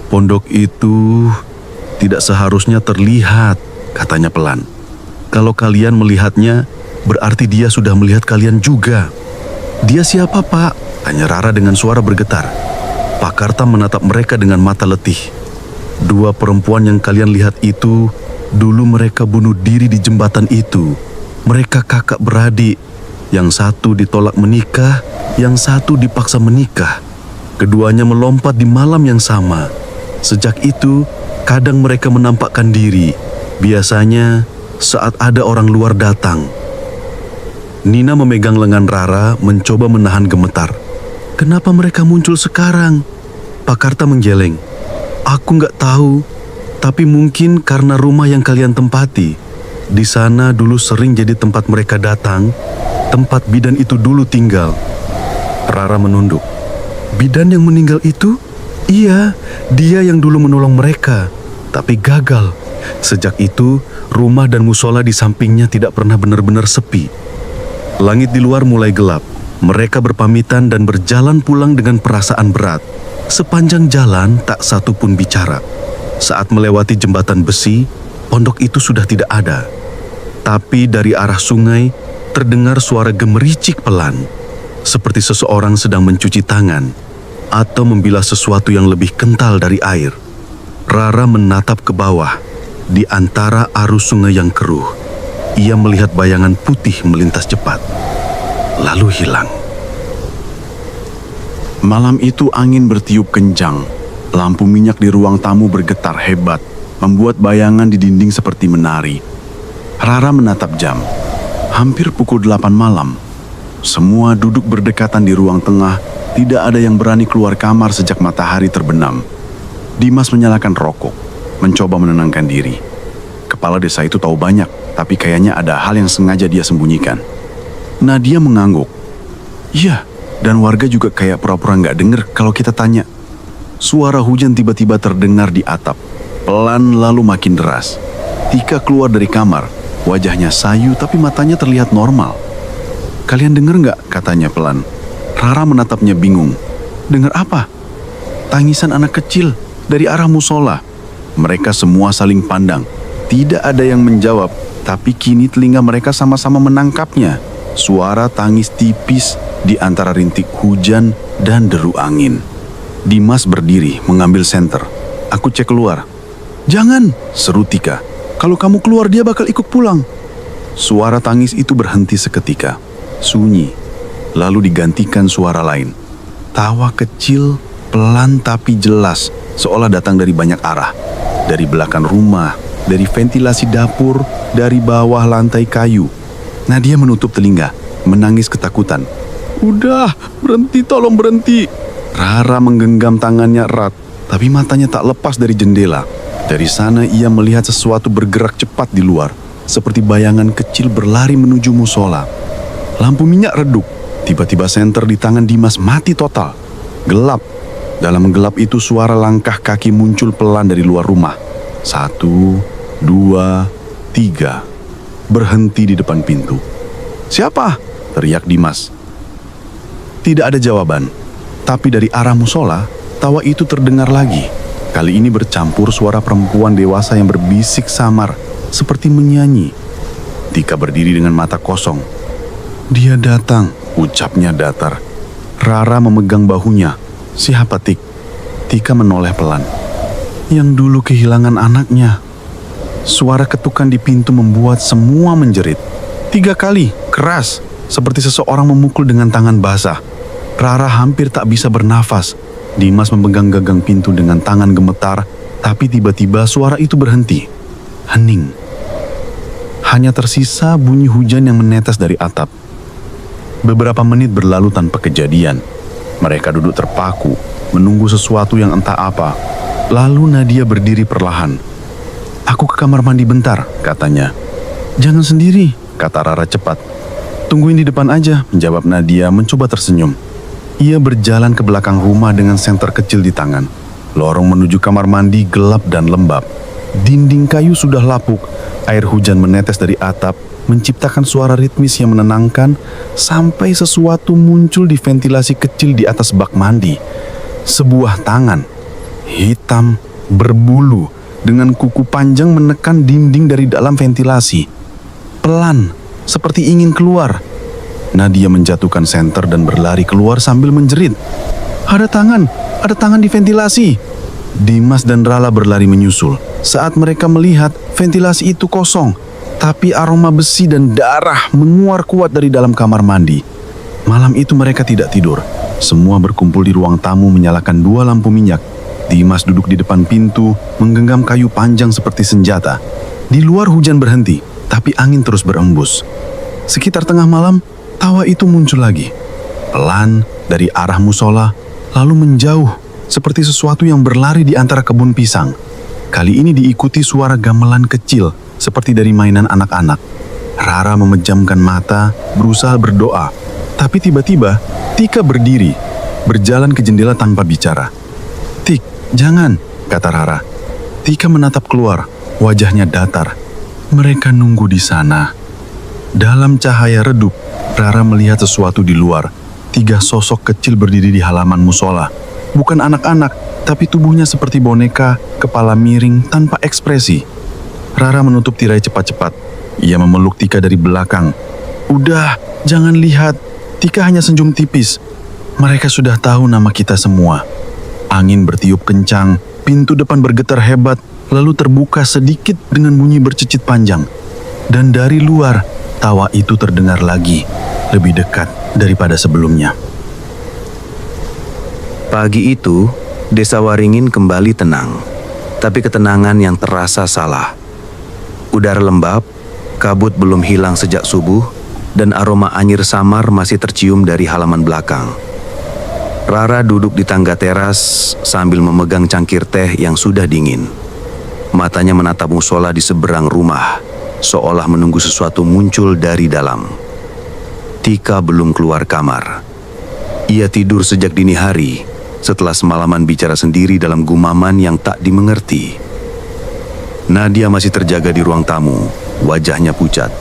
Pondok itu tidak seharusnya terlihat, katanya pelan. Kalau kalian melihatnya, berarti dia sudah melihat kalian juga. Dia siapa, Pak? Tanya Rara dengan suara bergetar. Pak Karta menatap mereka dengan mata letih. Dua perempuan yang kalian lihat itu, dulu mereka bunuh diri di jembatan itu. Mereka kakak beradik. Yang satu ditolak menikah, yang satu dipaksa menikah. Keduanya melompat di malam yang sama. Sejak itu, kadang mereka menampakkan diri. Biasanya saat ada orang luar datang. Nina memegang lengan Rara, mencoba menahan gemetar. Kenapa mereka muncul sekarang? Pak Karta menggeleng. Aku nggak tahu, tapi mungkin karena rumah yang kalian tempati. Di sana dulu sering jadi tempat mereka datang, tempat bidan itu dulu tinggal. Rara menunduk. Bidan yang meninggal itu? Iya, dia yang dulu menolong mereka, tapi gagal. Sejak itu, rumah dan musola di sampingnya tidak pernah benar-benar sepi. Langit di luar mulai gelap. Mereka berpamitan dan berjalan pulang dengan perasaan berat. Sepanjang jalan tak satu pun bicara. Saat melewati jembatan besi, pondok itu sudah tidak ada. Tapi dari arah sungai, terdengar suara gemericik pelan. Seperti seseorang sedang mencuci tangan atau membilas sesuatu yang lebih kental dari air. Rara menatap ke bawah. Di antara arus sungai yang keruh, ia melihat bayangan putih melintas cepat, lalu hilang. Malam itu angin bertiup kencang. Lampu minyak di ruang tamu bergetar hebat, membuat bayangan di dinding seperti menari. Rara menatap jam. Hampir pukul 8 malam. Semua duduk berdekatan di ruang tengah. Tidak ada yang berani keluar kamar sejak matahari terbenam. Dimas menyalakan rokok, mencoba menenangkan diri. Kepala desa itu tahu banyak, tapi kayaknya ada hal yang sengaja dia sembunyikan. Nadia mengangguk. Iya, dan warga juga kayak pura-pura nggak dengar kalau kita tanya. Suara hujan tiba-tiba terdengar di atap, pelan lalu makin deras. Tika keluar dari kamar, wajahnya sayu tapi matanya terlihat normal. Kalian dengar nggak? Katanya pelan. Rara menatapnya bingung. Dengar apa? Tangisan anak kecil dari arah musola. Mereka semua saling pandang. Tidak ada yang menjawab, tapi kini telinga mereka sama-sama menangkapnya. Suara tangis tipis di antara rintik hujan dan deru angin. Dimas berdiri mengambil senter. Aku cek keluar. Jangan, seru Tika. Kalau kamu keluar dia bakal ikut pulang. Suara tangis itu berhenti seketika. Sunyi. Lalu digantikan suara lain. Tawa kecil, pelan tapi jelas, seolah datang dari banyak arah. Dari belakang rumah, dari ventilasi dapur, dari bawah lantai kayu. Nadia menutup telinga, menangis ketakutan. Udah, berhenti, tolong berhenti. Rara menggenggam tangannya erat, tapi matanya tak lepas dari jendela. Dari sana ia melihat sesuatu bergerak cepat di luar, seperti bayangan kecil berlari menuju musola. Lampu minyak redup. Tiba-tiba senter di tangan Dimas mati total. Gelap. Dalam gelap itu suara langkah kaki muncul pelan dari luar rumah. 1, 2, 3. Berhenti di depan pintu. Siapa? Teriak Dimas. Tidak ada jawaban. Tapi dari arah musola, tawa itu terdengar lagi. Kali ini bercampur suara perempuan dewasa yang berbisik samar, seperti menyanyi. Tika berdiri dengan mata kosong. Dia datang, ucapnya datar. Rara memegang bahunya. Siapa Tik? Tika menoleh pelan. Yang dulu kehilangan anaknya. Suara ketukan di pintu membuat semua menjerit. 3 kali, keras, seperti seseorang memukul dengan tangan basah. Rara hampir tak bisa bernafas. Dimas memegang gagang pintu dengan tangan gemetar, tapi tiba-tiba suara itu berhenti. Hening. Hanya tersisa bunyi hujan yang menetes dari atap. Beberapa menit berlalu tanpa kejadian. Mereka duduk terpaku, menunggu sesuatu yang entah apa. Lalu Nadia berdiri perlahan. Aku ke kamar mandi bentar, katanya. Jangan sendiri, kata Rara cepat. Tungguin di depan aja, menjawab Nadia mencoba tersenyum. Ia berjalan ke belakang rumah dengan senter kecil di tangan. Lorong menuju kamar mandi gelap dan lembab. Dinding kayu sudah lapuk, air hujan menetes dari atap, menciptakan suara ritmis yang menenangkan, sampai sesuatu muncul di ventilasi kecil di atas bak mandi. Sebuah tangan, hitam, berbulu, dengan kuku panjang menekan dinding dari dalam ventilasi. Pelan, seperti ingin keluar. Nadia menjatuhkan senter dan berlari keluar sambil menjerit. Ada tangan di ventilasi. Dimas dan Rala berlari menyusul. Saat mereka melihat, ventilasi itu kosong, tapi aroma besi dan darah menguar kuat dari dalam kamar mandi. Malam itu mereka tidak tidur. Semua berkumpul di ruang tamu menyalakan 2 lampu minyak. Dimas duduk di depan pintu, menggenggam kayu panjang seperti senjata. Di luar hujan berhenti, tapi angin terus berembus. Sekitar tengah malam, tawa itu muncul lagi. Pelan dari arah musola, lalu menjauh seperti sesuatu yang berlari di antara kebun pisang. Kali ini diikuti suara gamelan kecil seperti dari mainan anak-anak. Rara memejamkan mata, berusaha berdoa. Tapi tiba-tiba, Tika berdiri, berjalan ke jendela tanpa bicara. Tik, jangan, kata Rara. Tika menatap keluar, wajahnya datar. Mereka nunggu di sana. Dalam cahaya redup, Rara melihat sesuatu di luar. 3 sosok kecil berdiri di halaman musola. Bukan anak-anak, tapi tubuhnya seperti boneka, kepala miring tanpa ekspresi. Rara menutup tirai cepat-cepat. Ia memeluk Tika dari belakang. Udah, jangan lihat. Tika hanya senyum tipis. Mereka sudah tahu nama kita semua. Angin bertiup kencang, pintu depan bergetar hebat, lalu terbuka sedikit dengan bunyi bercecit panjang. Dan dari luar, tawa itu terdengar lagi, lebih dekat daripada sebelumnya. Pagi itu, Desa Waringin kembali tenang, tapi ketenangan yang terasa salah. Udara lembab, kabut belum hilang sejak subuh, dan aroma anyir samar masih tercium dari halaman belakang. Rara duduk di tangga teras sambil memegang cangkir teh yang sudah dingin. Matanya menatap musola di seberang rumah, seolah menunggu sesuatu muncul dari dalam. Tika belum keluar kamar. Ia tidur sejak dini hari, setelah semalaman bicara sendiri dalam gumaman yang tak dimengerti. Nadia masih terjaga di ruang tamu, wajahnya pucat.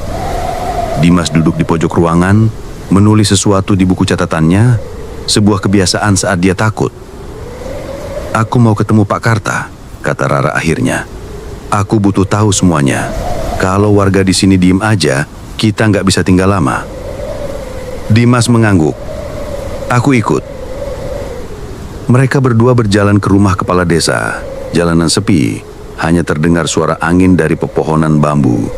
Dimas duduk di pojok ruangan, menulis sesuatu di buku catatannya, sebuah kebiasaan saat dia takut. Aku mau ketemu Pak Karta, kata Rara akhirnya. Aku butuh tahu semuanya. Kalau warga di sini diem aja, kita nggak bisa tinggal lama. Dimas mengangguk. Aku ikut. Mereka berdua berjalan ke rumah kepala desa. Jalanan sepi, hanya terdengar suara angin dari pepohonan bambu.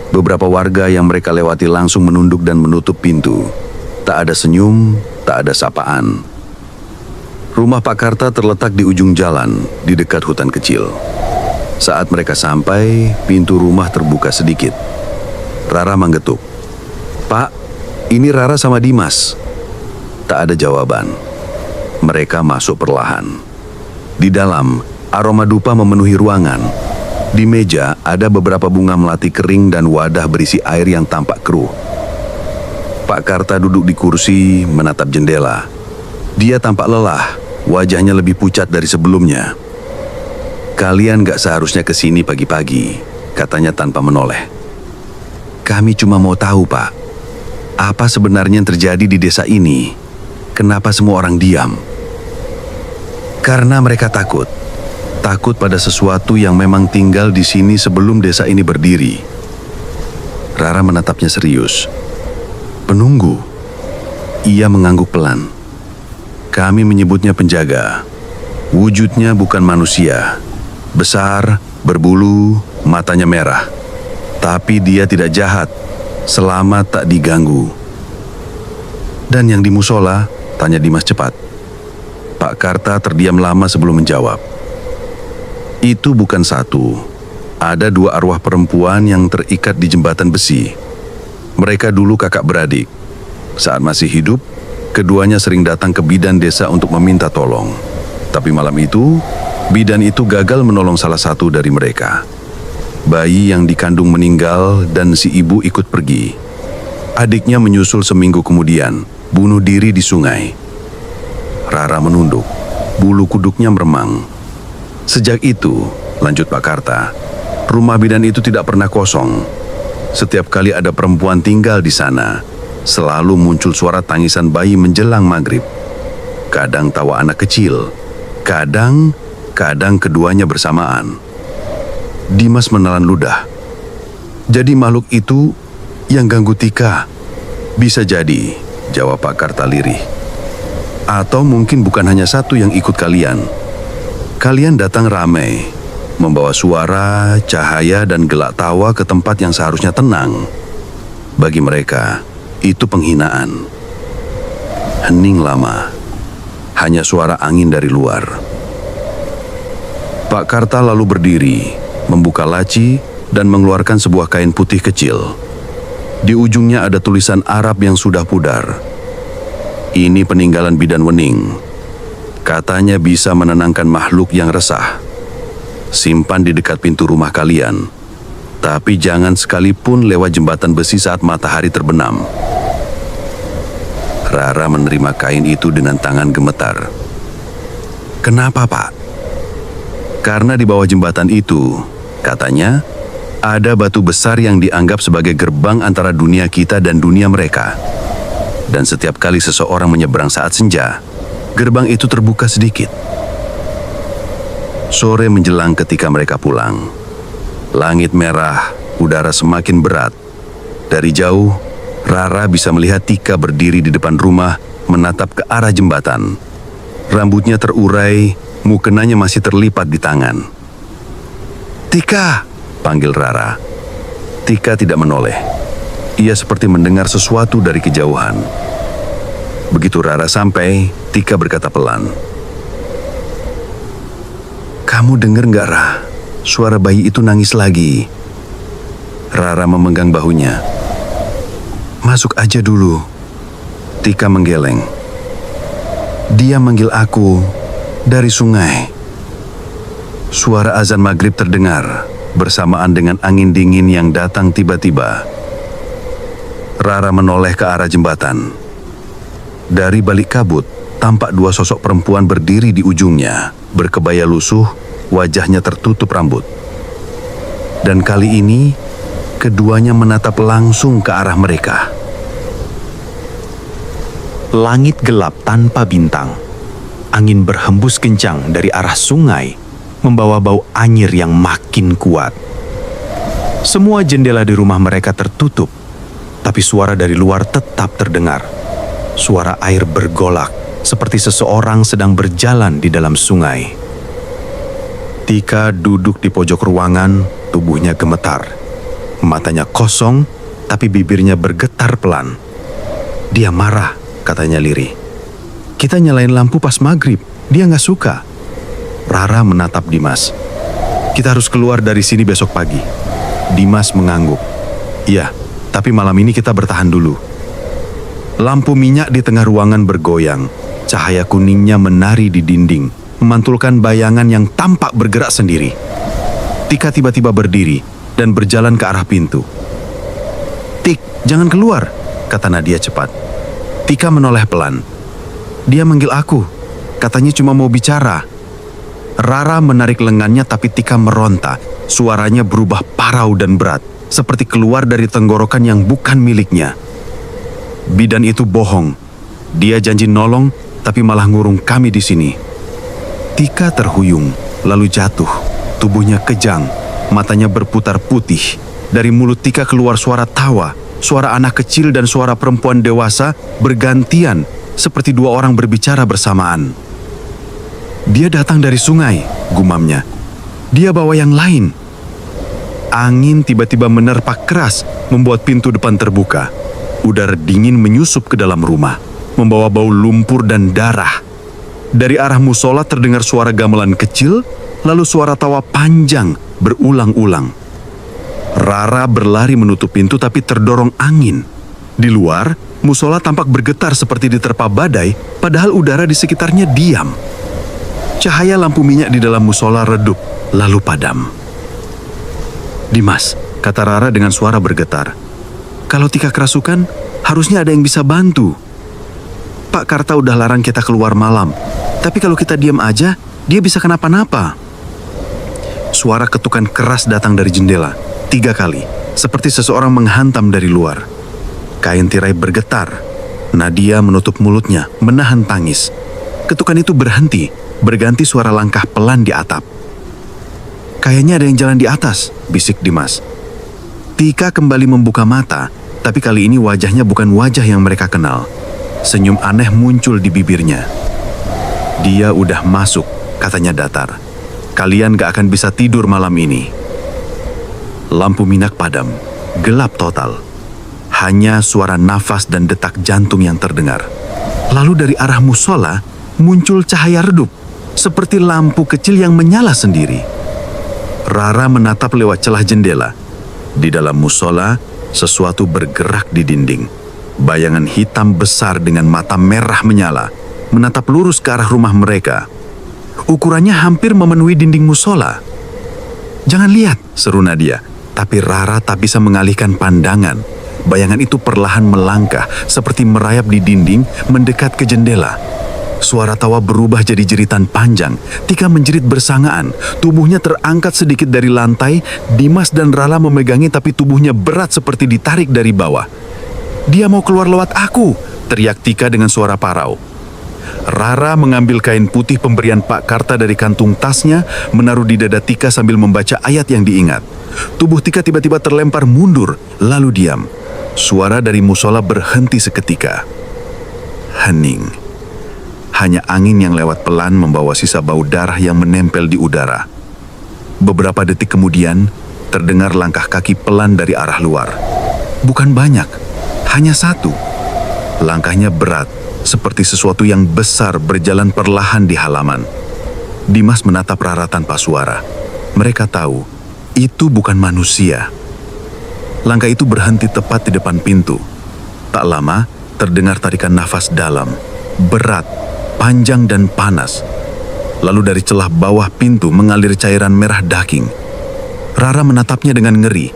Beberapa warga yang mereka lewati langsung menunduk dan menutup pintu. Tak ada senyum, tak ada sapaan. Rumah Pak Karta terletak di ujung jalan, di dekat hutan kecil. Saat mereka sampai, pintu rumah terbuka sedikit. Rara menggetuk. Pak, ini Rara sama Dimas. Tak ada jawaban. Mereka masuk perlahan. Di dalam, aroma dupa memenuhi ruangan. Di meja ada beberapa bunga melati kering dan wadah berisi air yang tampak keruh. Pak Karta duduk di kursi, menatap jendela. Dia tampak lelah, wajahnya lebih pucat dari sebelumnya. Kalian gak seharusnya kesini pagi-pagi, katanya tanpa menoleh. Kami cuma mau tahu, Pak. Apa sebenarnya yang terjadi di desa ini? Kenapa semua orang diam? Karena mereka takut. Takut pada sesuatu yang memang tinggal di sini sebelum desa ini berdiri. Rara menatapnya serius. Penunggu. Ia mengangguk pelan. Kami menyebutnya penjaga. Wujudnya bukan manusia. Besar, berbulu, matanya merah. Tapi dia tidak jahat, selama tak diganggu. Dan yang di musola, tanya Dimas cepat. Pak Karta terdiam lama sebelum menjawab. Itu bukan satu. Ada 2 arwah perempuan yang terikat di jembatan besi. Mereka dulu kakak beradik. Saat masih hidup, keduanya sering datang ke bidan desa untuk meminta tolong. Tapi malam itu, bidan itu gagal menolong salah satu dari mereka. Bayi yang dikandung meninggal dan si ibu ikut pergi. Adiknya menyusul seminggu kemudian, bunuh diri di sungai. Rara menunduk, bulu kuduknya meremang. Sejak itu, lanjut Pak Karta, rumah bidan itu tidak pernah kosong. Setiap kali ada perempuan tinggal di sana, selalu muncul suara tangisan bayi menjelang maghrib. Kadang tawa anak kecil, kadang keduanya bersamaan. Dimas menelan ludah. Jadi makhluk itu yang ganggu Tika? Bisa jadi, jawab Pak Karta lirih. Atau mungkin bukan hanya satu yang ikut kalian. Kalian datang ramai, membawa suara, cahaya, dan gelak tawa ke tempat yang seharusnya tenang. Bagi mereka, itu penghinaan. Hening lama, hanya suara angin dari luar. Pak Karta lalu berdiri, membuka laci, dan mengeluarkan sebuah kain putih kecil. Di ujungnya ada tulisan Arab yang sudah pudar. Ini peninggalan bidan Wening. Katanya bisa menenangkan makhluk yang resah. Simpan di dekat pintu rumah kalian. Tapi jangan sekalipun lewat jembatan besi saat matahari terbenam. Rara menerima kain itu dengan tangan gemetar. Kenapa, Pak? Karena di bawah jembatan itu, katanya, ada batu besar yang dianggap sebagai gerbang antara dunia kita dan dunia mereka. Dan setiap kali seseorang menyeberang saat senja, gerbang itu terbuka sedikit. Sore menjelang ketika mereka pulang. Langit merah, udara semakin berat. Dari jauh, Rara bisa melihat Tika berdiri di depan rumah, menatap ke arah jembatan. Rambutnya terurai, mukenanya masih terlipat di tangan. "Tika!" panggil Rara. Tika tidak menoleh. Ia seperti mendengar sesuatu dari kejauhan. Begitu Rara sampai, Tika berkata pelan, "Kamu dengar nggak, Ra? Suara bayi itu nangis lagi." Rara memegang bahunya. "Masuk aja dulu." Tika menggeleng. "Dia manggil aku dari sungai." Suara azan maghrib terdengar bersamaan dengan angin dingin yang datang tiba-tiba. Rara menoleh ke arah jembatan. Dari balik kabut, tampak dua sosok perempuan berdiri di ujungnya, berkebaya lusuh, wajahnya tertutup rambut. Dan kali ini, keduanya menatap langsung ke arah mereka. Langit gelap tanpa bintang. Angin berhembus kencang dari arah sungai, membawa bau anyir yang makin kuat. Semua jendela di rumah mereka tertutup, tapi suara dari luar tetap terdengar. Suara air bergolak, seperti seseorang sedang berjalan di dalam sungai. Tika duduk di pojok ruangan, tubuhnya gemetar. Matanya kosong, tapi bibirnya bergetar pelan. "Dia marah," katanya lirih. "Kita nyalain lampu pas maghrib, dia nggak suka." Rara menatap Dimas. "Kita harus keluar dari sini besok pagi." Dimas mengangguk. "Iya, tapi malam ini kita bertahan dulu." Lampu minyak di tengah ruangan bergoyang. Cahaya kuningnya menari di dinding, memantulkan bayangan yang tampak bergerak sendiri. Tika tiba-tiba berdiri dan berjalan ke arah pintu. "Tik, jangan keluar," kata Nadia cepat. Tika menoleh pelan. "Dia manggil aku, katanya cuma mau bicara." Rara menarik lengannya tapi Tika meronta. Suaranya berubah parau dan berat, seperti keluar dari tenggorokan yang bukan miliknya. "Bidan itu bohong. Dia janji nolong, tapi malah ngurung kami di sini." Tika terhuyung, lalu jatuh. Tubuhnya kejang, matanya berputar putih. Dari mulut Tika keluar suara tawa, suara anak kecil dan suara perempuan dewasa bergantian, seperti dua orang berbicara bersamaan. "Dia datang dari sungai," gumamnya. "Dia bawa yang lain." Angin tiba-tiba menerpa keras, membuat pintu depan terbuka. Udara dingin menyusup ke dalam rumah, membawa bau lumpur dan darah. Dari arah musola terdengar suara gamelan kecil, lalu suara tawa panjang berulang-ulang. Rara berlari menutup pintu tapi terdorong angin. Di luar, musola tampak bergetar seperti diterpa badai, padahal udara di sekitarnya diam. Cahaya lampu minyak di dalam musola redup, lalu padam. "Dimas," kata Rara dengan suara bergetar. "Kalau Tika kerasukan, harusnya ada yang bisa bantu. Pak Karta udah larang kita keluar malam, tapi kalau kita diam aja, dia bisa kenapa-napa." suara ketukan keras datang dari jendela. 3 kali, seperti seseorang menghantam dari luar. Kain tirai bergetar. Nadia menutup mulutnya, menahan tangis. Ketukan itu berhenti, berganti suara langkah pelan di atap. "Kayaknya ada yang jalan di atas," bisik Dimas. Tika kembali membuka mata, tapi kali ini wajahnya bukan wajah yang mereka kenal. Senyum aneh muncul di bibirnya. "Dia udah masuk," katanya datar. "Kalian gak akan bisa tidur malam ini." Lampu minak padam, gelap total. Hanya suara nafas dan detak jantung yang terdengar. Lalu dari arah musola muncul cahaya redup, seperti lampu kecil yang menyala sendiri. Rara menatap lewat celah jendela. Di dalam musola, sesuatu bergerak di dinding. Bayangan hitam besar dengan mata merah menyala, menatap lurus ke arah rumah mereka. Ukurannya hampir memenuhi dinding musola. "Jangan lihat," seru Nadia. Tapi Rara tak bisa mengalihkan pandangan. Bayangan itu perlahan melangkah, seperti merayap di dinding, mendekat ke jendela. Suara tawa berubah jadi jeritan panjang. Tika menjerit bersamaan. Tubuhnya terangkat sedikit dari lantai. Dimas dan Rala memegangi, tapi tubuhnya berat seperti ditarik dari bawah. "Dia mau keluar lewat aku!" teriak Tika dengan suara parau. Rara mengambil kain putih pemberian Pak Karta dari kantung tasnya, menaruh di dada Tika sambil membaca ayat yang diingat. Tubuh Tika tiba-tiba terlempar mundur, lalu diam. Suara dari musola berhenti seketika. Hening. Hanya angin yang lewat pelan membawa sisa bau darah yang menempel di udara. Beberapa detik kemudian, terdengar langkah kaki pelan dari arah luar. Bukan banyak, hanya 1. Langkahnya berat, seperti sesuatu yang besar berjalan perlahan di halaman. Dimas menatap Rara tanpa suara. Mereka tahu, itu bukan manusia. Langkah itu berhenti tepat di depan pintu. Tak lama, terdengar tarikan nafas dalam, berat, panjang dan panas. Lalu dari celah bawah pintu mengalir cairan merah daging. Rara menatapnya dengan ngeri.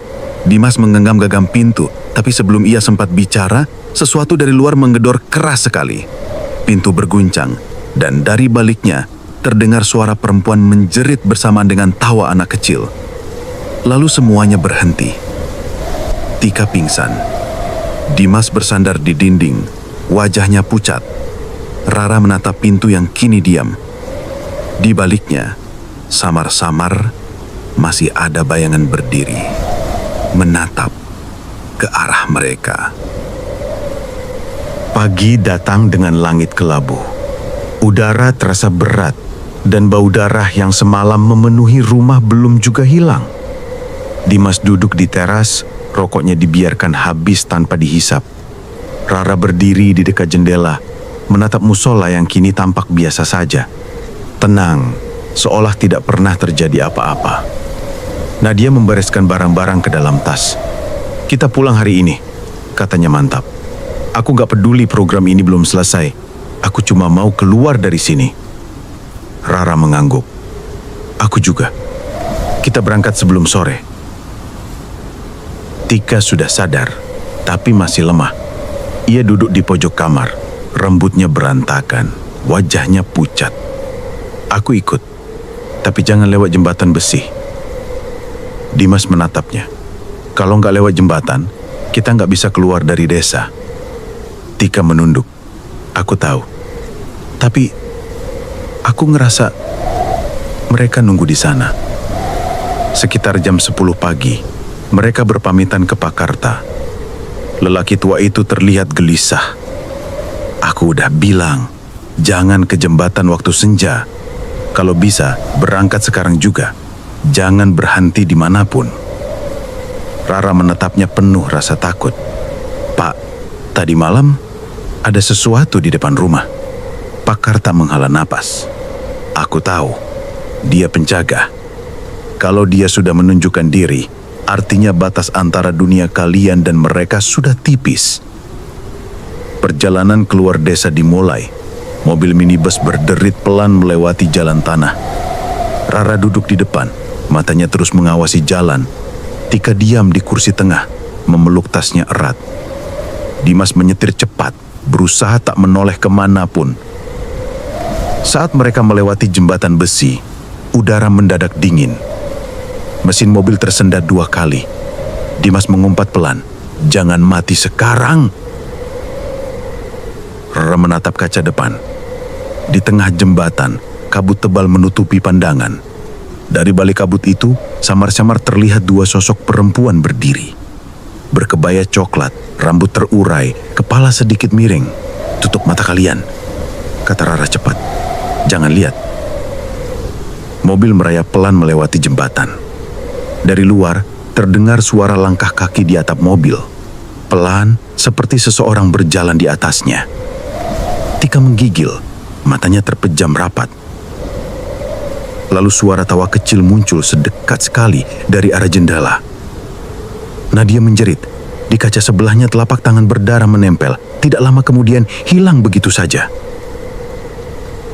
Dimas menggenggam-genggam pintu, tapi sebelum ia sempat bicara, sesuatu dari luar menggedor keras sekali. Pintu berguncang, dan dari baliknya terdengar suara perempuan menjerit bersamaan dengan tawa anak kecil. Lalu semuanya berhenti. Tika pingsan. Dimas bersandar di dinding, wajahnya pucat. Rara menatap pintu yang kini diam. Di baliknya, samar-samar masih ada bayangan berdiri, menatap ke arah mereka. Pagi datang dengan langit kelabu. Udara terasa berat, dan bau darah yang semalam memenuhi rumah belum juga hilang. Dimas duduk di teras, rokoknya dibiarkan habis tanpa dihisap. Rara berdiri di dekat jendela, menatap musola yang kini tampak biasa saja. Tenang, seolah tidak pernah terjadi apa-apa. Nadia membereskan barang-barang ke dalam tas. "Kita pulang hari ini," katanya mantap. "Aku gak peduli program ini belum selesai. Aku cuma mau keluar dari sini." Rara mengangguk. "Aku juga. Kita berangkat sebelum sore." Tika sudah sadar, tapi masih lemah. Ia duduk di pojok kamar, rambutnya berantakan, wajahnya pucat. "Aku ikut, tapi jangan lewat jembatan besi." Dimas menatapnya. "Kalau nggak lewat jembatan, kita nggak bisa keluar dari desa." Tika menunduk. "Aku tahu, tapi aku ngerasa mereka nunggu di sana." Sekitar jam 10 pagi, mereka berpamitan ke Pak Karta. Lelaki tua itu terlihat gelisah. "Aku udah bilang, jangan ke jembatan waktu senja. Kalau bisa, berangkat sekarang juga. Jangan berhenti dimanapun." Rara menatapnya penuh rasa takut. "Pak, tadi malam ada sesuatu di depan rumah." Pak Karta menghela napas. "Aku tahu, dia penjaga. Kalau dia sudah menunjukkan diri, artinya batas antara dunia kalian dan mereka sudah tipis." Perjalanan keluar desa dimulai. Mobil minibus berderit pelan melewati jalan tanah. Rara duduk di depan, matanya terus mengawasi jalan. Tika diam di kursi tengah, memeluk tasnya erat. Dimas menyetir cepat, berusaha tak menoleh kemanapun. Saat mereka melewati jembatan besi, udara mendadak dingin. Mesin mobil tersendat 2 kali. Dimas mengumpat pelan, "Jangan mati sekarang." Rara menatap kaca depan. Di tengah jembatan, kabut tebal menutupi pandangan. Dari balik kabut itu, samar-samar terlihat 2 sosok perempuan berdiri. Berkebaya coklat, rambut terurai, kepala sedikit miring. "Tutup mata kalian," kata Rara cepat. "Jangan lihat." Mobil merayap pelan melewati jembatan. Dari luar, terdengar suara langkah kaki di atap mobil. Pelan, seperti seseorang berjalan di atasnya. Tika menggigil, matanya terpejam rapat. Lalu suara tawa kecil muncul sedekat sekali dari arah jendela. Nadia menjerit. Di kaca sebelahnya telapak tangan berdarah menempel. Tidak lama kemudian hilang begitu saja.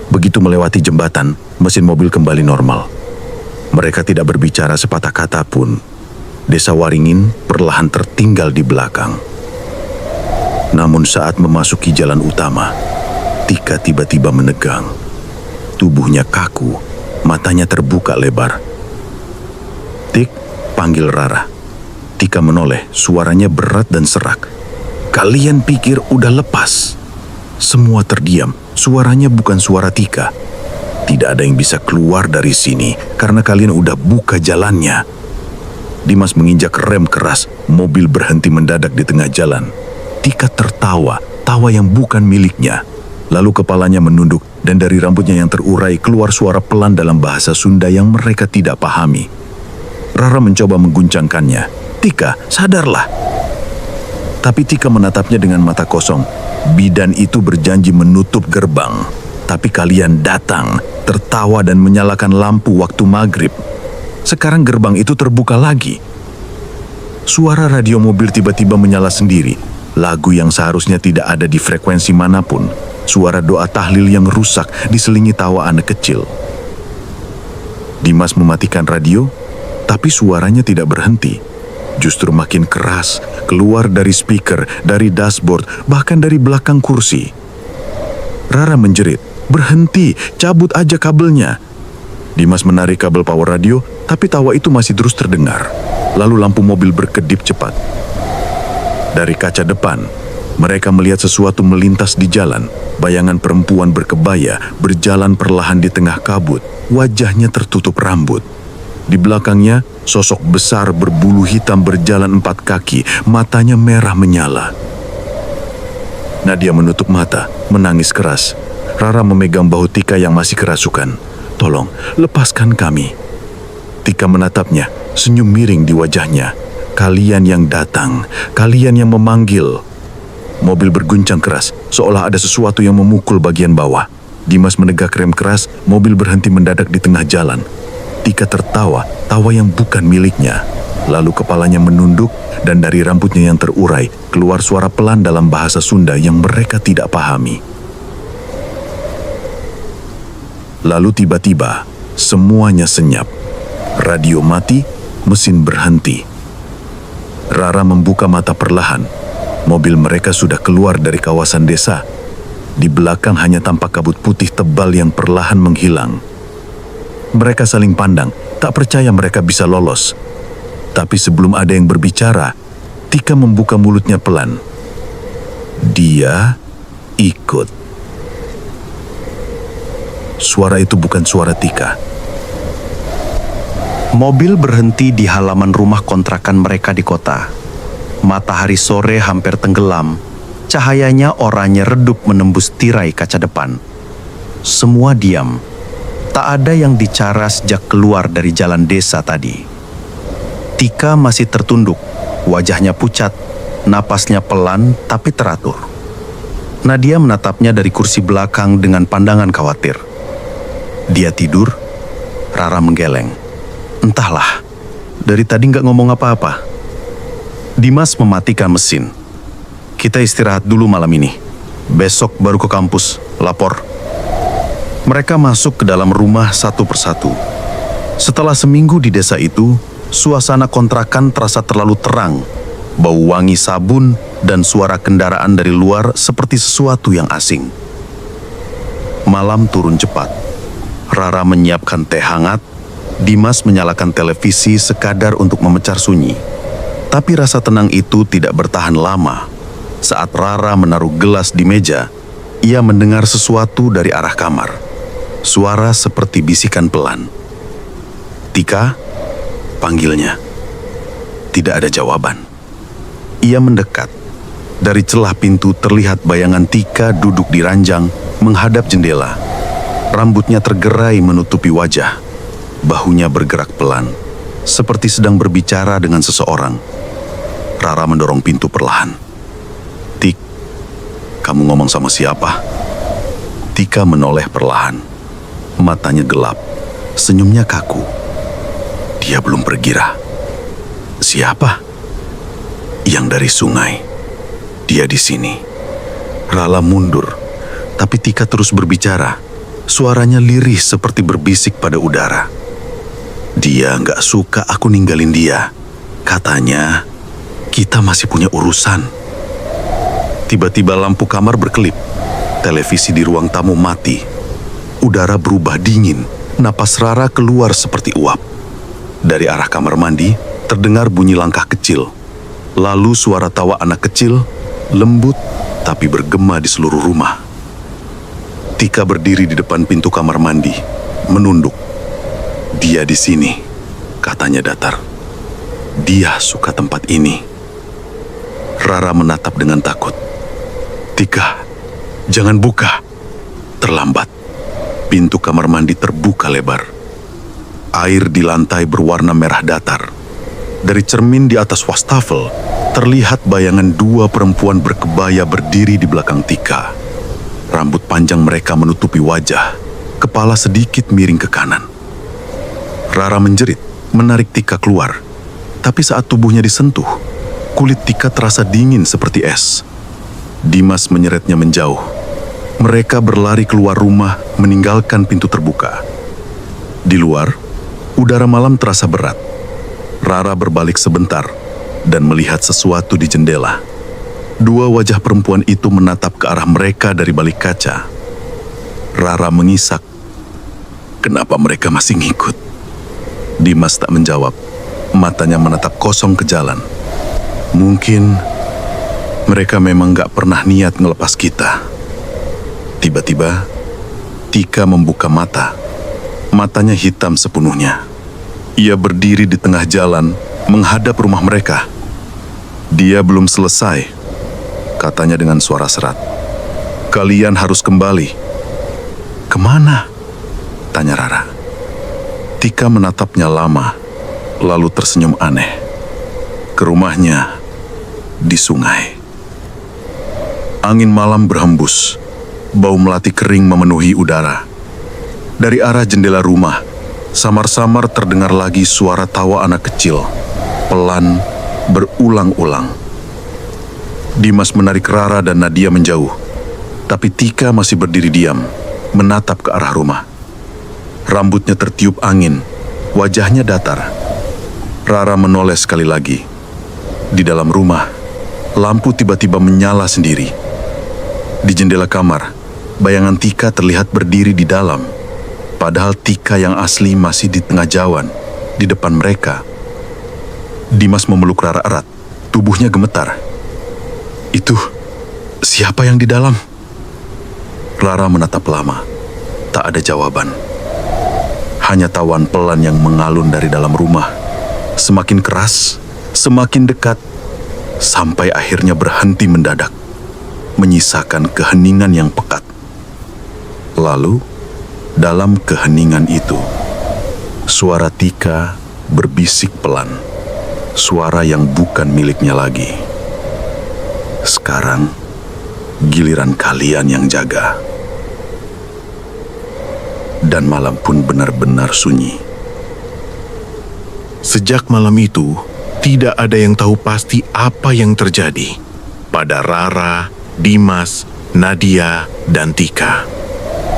Begitu melewati jembatan, mesin mobil kembali normal. Mereka tidak berbicara sepatah kata pun. Desa Waringin perlahan tertinggal di belakang. Namun saat memasuki jalan utama, Tika tiba-tiba menegang. Tubuhnya kaku, matanya terbuka lebar. "Tik," panggil Rara. Tika menoleh, suaranya berat dan serak. "Kalian pikir udah lepas?" Semua terdiam, suaranya bukan suara Tika. "Tidak ada yang bisa keluar dari sini karena kalian udah buka jalannya." Dimas menginjak rem keras, mobil berhenti mendadak di tengah jalan. Tika tertawa, tawa yang bukan miliknya. Lalu kepalanya menunduk dan dari rambutnya yang terurai keluar suara pelan dalam bahasa Sunda yang mereka tidak pahami. Rara mencoba mengguncangkannya. "Tika, sadarlah." Tapi Tika menatapnya dengan mata kosong. "Bidan itu berjanji menutup gerbang. Tapi kalian datang, tertawa dan menyalakan lampu waktu maghrib. Sekarang gerbang itu terbuka lagi." Suara radio mobil tiba-tiba menyala sendiri. Lagu yang seharusnya tidak ada di frekuensi manapun. Suara doa tahlil yang rusak diselingi tawa anak kecil. Dimas mematikan radio, tapi suaranya tidak berhenti. Justru makin keras, keluar dari speaker, dari dashboard, bahkan dari belakang kursi. Rara menjerit, "Berhenti, cabut aja kabelnya." Dimas menarik kabel power radio, tapi tawa itu masih terus terdengar. Lalu lampu mobil berkedip cepat. Dari kaca depan, mereka melihat sesuatu melintas di jalan. Bayangan perempuan berkebaya berjalan perlahan di tengah kabut, wajahnya tertutup rambut. Di belakangnya, sosok besar berbulu hitam berjalan 4 kaki, matanya merah menyala. Nadia menutup mata, menangis keras. Rara memegang bahu Tika yang masih kerasukan. "Tolong, lepaskan kami." Tika menatapnya, senyum miring di wajahnya. "Kalian yang datang, kalian yang memanggil." Mobil berguncang keras, seolah ada sesuatu yang memukul bagian bawah. Dimas menegak rem keras, mobil berhenti mendadak di tengah jalan. Tika tertawa, tawa yang bukan miliknya. Lalu kepalanya menunduk dan dari rambutnya yang terurai keluar suara pelan dalam bahasa Sunda yang mereka tidak pahami. Lalu tiba-tiba, semuanya senyap. Radio mati, mesin berhenti. Rara membuka mata perlahan. Mobil mereka sudah keluar dari kawasan desa. Di belakang hanya tampak kabut putih tebal yang perlahan menghilang. Mereka saling pandang, tak percaya mereka bisa lolos. Tapi sebelum ada yang berbicara, Tika membuka mulutnya pelan. "Dia ikut." Suara itu bukan suara Tika. Mobil berhenti di halaman rumah kontrakan mereka di kota. Matahari sore hampir tenggelam. Cahayanya oranye redup menembus tirai kaca depan. Semua diam. Tak ada yang bicara sejak keluar dari jalan desa tadi. Tika masih tertunduk, wajahnya pucat, napasnya pelan tapi teratur. Nadia menatapnya dari kursi belakang dengan pandangan khawatir. Dia tidur, Rara menggeleng. Entahlah, dari tadi nggak ngomong apa-apa. Dimas mematikan mesin. "Kita istirahat dulu malam ini. Besok baru ke kampus, lapor." Mereka masuk ke dalam rumah satu persatu. Setelah seminggu di desa itu, suasana kontrakan terasa terlalu terang. Bau wangi sabun dan suara kendaraan dari luar seperti sesuatu yang asing. Malam turun cepat. Rara menyiapkan teh hangat, Dimas menyalakan televisi sekadar untuk memecar sunyi. Tapi rasa tenang itu tidak bertahan lama. Saat Rara menaruh gelas di meja, ia mendengar sesuatu dari arah kamar. Suara seperti bisikan pelan. "Tika," panggilnya. Tidak ada jawaban. Ia mendekat. Dari celah pintu terlihat bayangan Tika duduk di ranjang menghadap jendela. Rambutnya tergerai menutupi wajah. Bahunya bergerak pelan, seperti sedang berbicara dengan seseorang. Rara mendorong pintu perlahan. "Tik, kamu ngomong sama siapa?" Tika menoleh perlahan. Matanya gelap, senyumnya kaku. "Dia belum pergi, Ra." "Siapa?" "Yang dari sungai. Dia di sini." Rala mundur, tapi Tika terus berbicara. Suaranya lirih seperti berbisik pada udara. "Dia nggak suka aku ninggalin dia. Katanya, kita masih punya urusan." Tiba-tiba lampu kamar berkelip. Televisi di ruang tamu mati. Udara berubah dingin. Napas Rara keluar seperti uap. Dari arah kamar mandi, terdengar bunyi langkah kecil. Lalu suara tawa anak kecil, lembut tapi bergema di seluruh rumah. Tika berdiri di depan pintu kamar mandi, menunduk. "Dia di sini," katanya datar. "Dia suka tempat ini." Rara menatap dengan takut. "Tika, jangan buka." Terlambat. Pintu kamar mandi terbuka lebar. Air di lantai berwarna merah datar. Dari cermin di atas wastafel, terlihat bayangan dua perempuan berkebaya berdiri di belakang Tika. Rambut panjang mereka menutupi wajah, kepala sedikit miring ke kanan. Rara menjerit, menarik Tika keluar. Tapi saat tubuhnya disentuh, kulit Tika terasa dingin seperti es. Dimas menyeretnya menjauh. Mereka berlari keluar rumah, meninggalkan pintu terbuka. Di luar, udara malam terasa berat. Rara berbalik sebentar dan melihat sesuatu di jendela. Dua wajah perempuan itu menatap ke arah mereka dari balik kaca. Rara mengisak. Kenapa mereka masih ngikut? Dimas tak menjawab. Matanya menatap kosong ke jalan. Mungkin mereka memang gak pernah niat ngelepas kita. Tiba-tiba, Tika membuka mata. Matanya hitam sepenuhnya. Ia berdiri di tengah jalan, menghadap rumah mereka. "Dia belum selesai," katanya dengan suara serat. "Kalian harus kembali." "Kemana?" tanya Rara. Tika menatapnya lama, lalu tersenyum aneh. "Ke rumahnya, di sungai." Angin malam berhembus, bau melati kering memenuhi udara. Dari arah jendela rumah, samar-samar terdengar lagi suara tawa anak kecil, pelan, berulang-ulang. Dimas menarik Rara dan Nadia menjauh, tapi Tika masih berdiri diam, menatap ke arah rumah. Rambutnya tertiup angin, wajahnya datar. Rara menoleh sekali lagi. Di dalam rumah, lampu tiba-tiba menyala sendiri. Di jendela kamar, bayangan Tika terlihat berdiri di dalam, padahal Tika yang asli masih di tengah jawan, di depan mereka. Dimas memeluk Rara erat, tubuhnya gemetar. "Itu, siapa yang di dalam?" Rara menatap lama, tak ada jawaban. Hanya tawan pelan yang mengalun dari dalam rumah, semakin keras, semakin dekat, sampai akhirnya berhenti mendadak, menyisakan keheningan yang pekat. Lalu, dalam keheningan itu, suara Tika berbisik pelan, suara yang bukan miliknya lagi. "Sekarang, giliran kalian yang jaga." Dan malam pun benar-benar sunyi. Sejak malam itu, tidak ada yang tahu pasti apa yang terjadi pada Rara, Dimas, Nadia, dan Tika.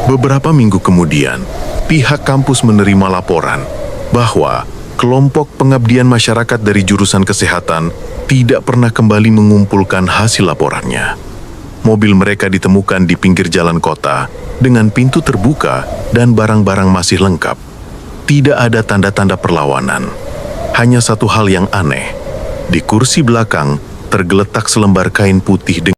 Beberapa minggu kemudian, pihak kampus menerima laporan bahwa kelompok pengabdian masyarakat dari jurusan kesehatan tidak pernah kembali mengumpulkan hasil laporannya. Mobil mereka ditemukan di pinggir jalan kota dengan pintu terbuka dan barang-barang masih lengkap. Tidak ada tanda-tanda perlawanan. Hanya satu hal yang aneh. Di kursi belakang tergeletak selembar kain putih dengan